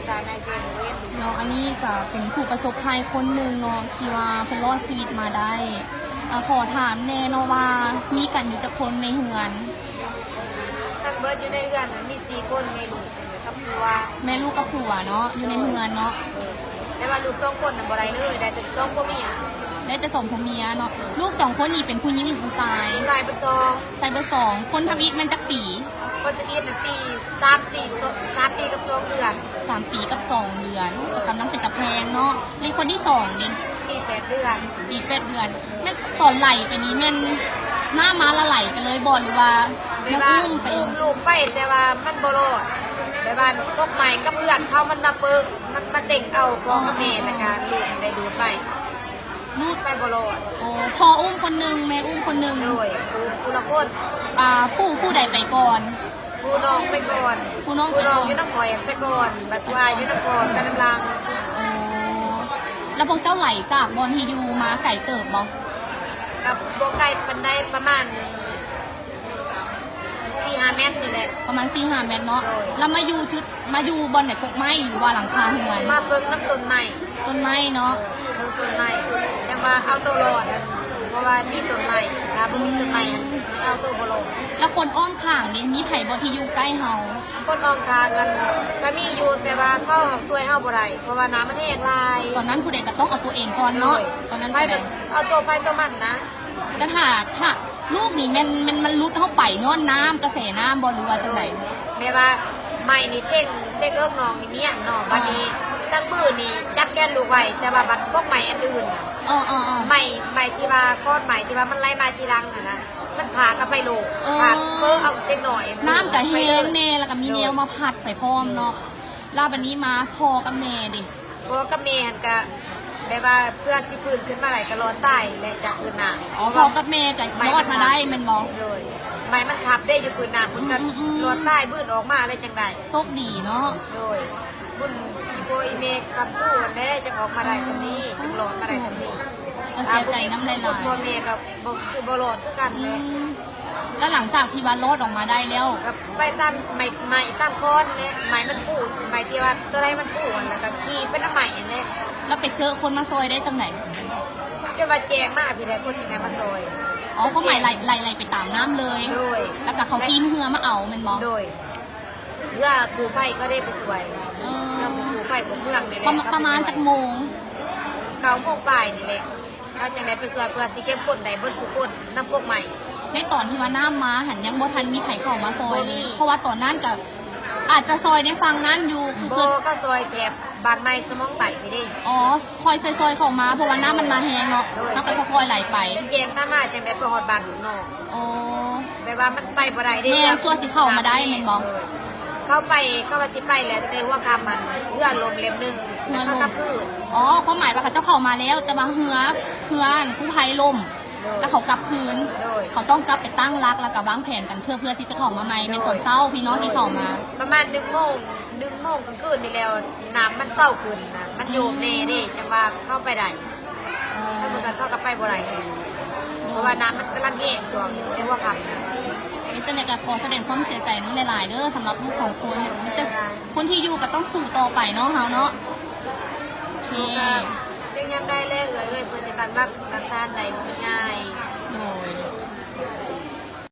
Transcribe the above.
สารในเซนเว้นเนาะอันนี้ก็เป็นผู้ประสบภัยคนหนึ่งเนาะที่ว่าเพิ่นรอดชีวิตมาได้ขอถามแน่เนาะว่ามีกันอยู่จักคนในเฮือนทั้งเบิร์ดอยู่ในเรือนนั้นมี4 คนไม่รู้กับผัวแม่ลูกกับผัวเนาะอยู่ในเฮือนเนาะแต่ว่าลูก2 คนน่ะบ่ได้เลยได้แต่2ผัวเมียได้แต่2ผัวเมียเนาะลูก2คนนี้เป็นผู้หญิงหรือผู้ชายชายเป็น2ชายเบอร์2คนทำอีกมันจักปีคนทำอีกปี3 ปี3 ปีกับ2 เดือน3 ปีกับ2 เดือนกำลังเป็นตะแพงเนาะในคนที่2นี่ปี8 เดือนปี8 เดือนแม่ตอนไหลไปนี้แม่นหน้าม้าละไหลไปเลยบ่หรือว่ายังอุ้มไปลูกไปแต่ว่ามันบ่รอดแต่ว่าพวกใหม่กับเพื่อนเขามันมาเปิกมันมาเด็กเอาพ่อกับแม่ในการลูกได้ดูไปลูกไปบ่รอดโอ้พ่ออุ้มคนนึงแม่อุ้มคนนึงโดยผู้ละคนผู้ใดไปก่อนผู้น้องไปก่อนผู้น้องไปก่อนอยู่น้ำหอยไปก่อนบัดวายอยู่น้ำก่อนกันน้ำลังแล้วพวกเจ้าไหลจากบอลที่อยู่มาไก่เติบบ่กับโบไก่มันได้ประมาณ4-5 เมตรนี่แหละประมาณ4-5 เมตรเนาะแล้วมาอยู่บอลไหนกกไม้หรือว่าหลังคาเฮือนมาเพิ่งน้ำต้นไม้เนาะเพิ่งต้นไม้ยังมาเอาตัวรอดเพราะว่ามีต้นไม้ถ้าไม่มีต้นไม้เอาตัวบ่รอดแล้วคนอ้อมข้างนี่มีไผบ่ที่อยู่ใกล้เฮาคนอ้อมข้างกันก็มีอยู่แต่ว่าเขาช่วยเฮาบ่ได้เพราะว่าน้ำมันแห้งลายตอนนั้นผู้ใดก็ต้องเอาตัวเองก่อนเนาะตอนนั้นไปเอาตัวไปตัวมันนะแต่ถ้าลูกนี่มันลุดเข้าไปย้อนน้ำกระแสน้ำบ่หรือว่าจังได๋แม่ว่าใหม่นี่เต้นเอิ้งน้องนี่เนี่ยน้องบัดนี้ตั้งมือนี่จับแกนลูกไว้แต่ว่าบัดพวกใหม่อันอื่นใหม่ที่ว่าก้อนใหม่ที่ว่ามันไล่มาทีหลังน่ะนะมันผ่ากันไปโลกผ่าเพิ่เอาเด็กหน่อยน้ำกับเฮงแน่แล้วก็มีแนวมาผัดใส่พร้อมเนาะลาบันนี้มาพอกับแม่ดิพอกับแม่ก็แบบว่าเพื่อสิพื้นขึ้นมาไหลก็รอตายและจากพื้นน้ำพอกับแม่ก็รอดมาได้มันบอกเลยใบมันทับได้อยู่พื้นน้ำมันก็รอตายบื้นออกมาอะไรจังไดโชคดีเนาะโดยบุญอีโปอีเมกคำสู้แน่จะออกมาได้สำนี้จึงรอดมาได้สำนี้เสียใจน้ำลายพ่อแม่กับคือบรอดด้วยกันเลยแล้วหลังจากที่ว่ารอดออกมาได้แล้วกับไปตามใหม่ตามคอนเลยใหม่มันปูดใหม่ที่ว่าตัวไรมันปูดแล้วก็ขี่เป็นน้ำใหม่เลยแล้วไปเจอคนมาซอยได้จังไหนจะมาแจกมากพี่แดงคนยังไงมาซอยเขาหมายไล่ไปตามน้ำเลยโดยแล้วก็เขาขี่เรือมาเอามันมองโดยเรือปูไผ่ก็ได้ไปสวยเรือปูไผ่ผมเมืองเลยประมาณจากโมง9 โมงบ่ายนี่แหละเราจะได้ไปสวยเพื่อสิเก็บคนได้เบิ้ลผู้คนน้ำพวกใหม่ในตอนที่ว่าน้ำมาหันยังบ่ทันมีไข่เข้ามาซอยเลยเพราะว่าตอนนั้นกับอาจจะซอยในฝั่งนั้นอยู่โบก็ซอยแถบบานไม้สมองไหลไปดิคอยซอยเข้ามาเพราะว่าน้ำมันมาแห้งเนาะแล้วก็ค่อยไหลไปเย็นถ้ามาจังได้ไปหอดบานหนุนนอกแต่ว่ามันไปบ่ได้ดิแม่ตัวสิเข้ามาได้มันบอกเข้าไปก็มาสิไปแหละแต่ว่าคำมันเพื่อลมเล็มนึงแล้วก็กระพืชความหมายว่าเขาเจ้าเข้ามาแล้วแต่ว่าเฮือผู้ภัยลมแล้วเขากลับคืนเขาต้องกลับไปตั้งรักแล้วกับวางแผนกันเพื่อที่จะเข้ามาใหม่เป็นตอนเช้าพี่น้องที่เข้ามาประมาณ1 โมงกลางคืนนี่แล้วน้ำมันเศร้าขึ้นนะมันโยมเน่ดิจังว่าเข้าไปได้ถ้าเหมือนกันเข้ากับไปบ่ได้เพราะว่าน้ำมันกำลังแห้งช่วงเป็นว่าคำนะอินเทอร์เน็ตก็ขอแสดงความเสียใจน้องหลายๆเด้อสำหรับลูก2 คนแต่คนที่อยู่ก็ต้องสู้ต่อไปเนาะเฮาเนาะโอเคยังได้เลยเพื่อจะตั้งรักตั้งทานใดง่ายโดย